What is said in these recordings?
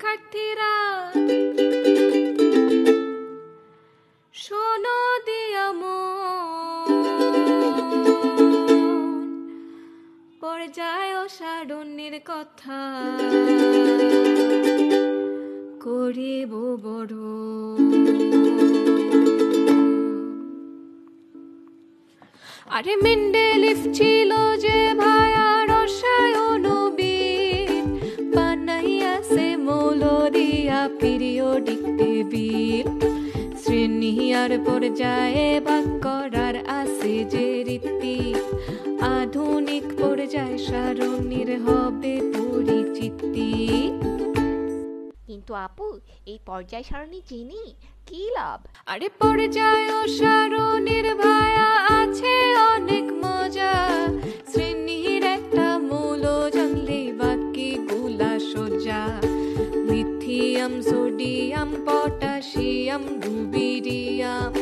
শিক্ষার্থীরা শোনো দিয়া পর্যায় সারণ্যের কথা করিব বড়। আরে মেন্ডেলিফ ছিল যে ভায়া রসায়নবিদ, বানাইয়াছে মৌল দিয়া পিরিয়ডিক টেবিল। শ্রেণী আর পর্যায়ে ভাগ করার আছে যে রীতি, আধুনিক পর্যায় সারণীর হবে পরিচিতি। কিন্তু আপু, এই পর্যায় সারণী জেনে কি লাভ? আরে পর্যায় সারণীর ভায়া আছে অনেক মজা, শ্রেণীর একটা মূল জানলে বাকি গুলা সোজা। লিথিয়াম, সোডিয়াম, পটাশিয়াম, রুবিডিয়াম,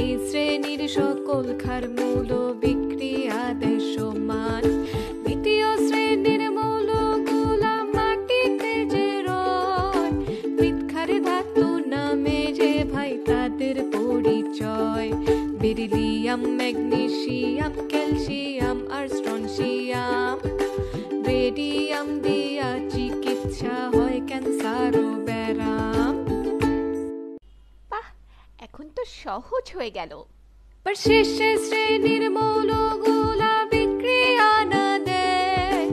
এই শ্রেণীর সকল ক্ষার মূল বিক্রিয়া দেয় সমান। দ্বিতীয় শ্রেণীর মৌলগুলা মাটিতে যে রয়, মৃৎক্ষার ধাতু নামে যে ভাই তাদের পরিচয়। বেরিলিয়াম, ম্যাগনেসিয়াম, ক্যালসিয়াম আর স্ট্রনসিয়াম, রেডিয়াম দিয়া চিকিৎসা হয় ক্যান্সার ও ব্যারাম। বাহ, এখন তো সহজ হয়ে গেল। पर শেষে শ্রেণীর মৌলগুলা বিক্রিয়া না দেয়,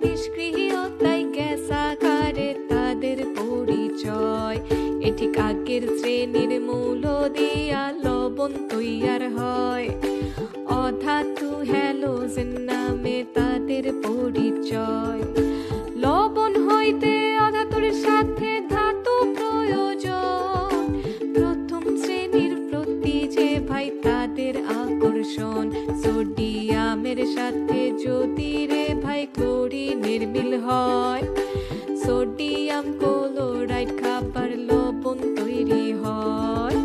নিষ্ক্রিয়তায় গ্যাস আকারে তাদের পরিচয়। এটি আগের শ্রেণীর মৌল দিয়া লবণ তৈয়ার হয়, অধাতু হ্যালোজেন নামে তাদের পরিচয়। লবণ হইতে অধাতুর সাথে ধাতু প্রয়োজন, প্রথম শ্রেণীর প্রতি যে ভাই তাদের আকর্ষণ। সোডিয়ামের সাথে যদি রে ভাই ক্লোরিনের মিল হয়, সোডিয়াম ক্লোরাইড খাবার লবণ তৈরি হয়।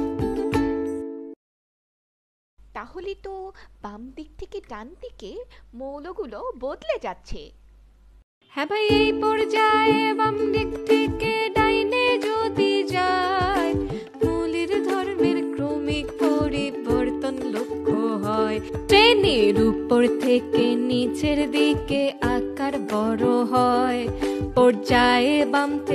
তাহলে তো বাম দিক থেকে ডান দিকে মৌলগুলো বদলে যাচ্ছে। হ্যাঁ ভাই, এই পর্যায়ে বাম দিক থেকে ডাইনে যদি যায়, মৌলের ধর্মের ক্রমিক পরিবর্তন লক্ষ্য হয়। শ্রেণীর উপর থেকে নিচের দিকে আকার বড় হয়, পর্যায়ে বাম থেকে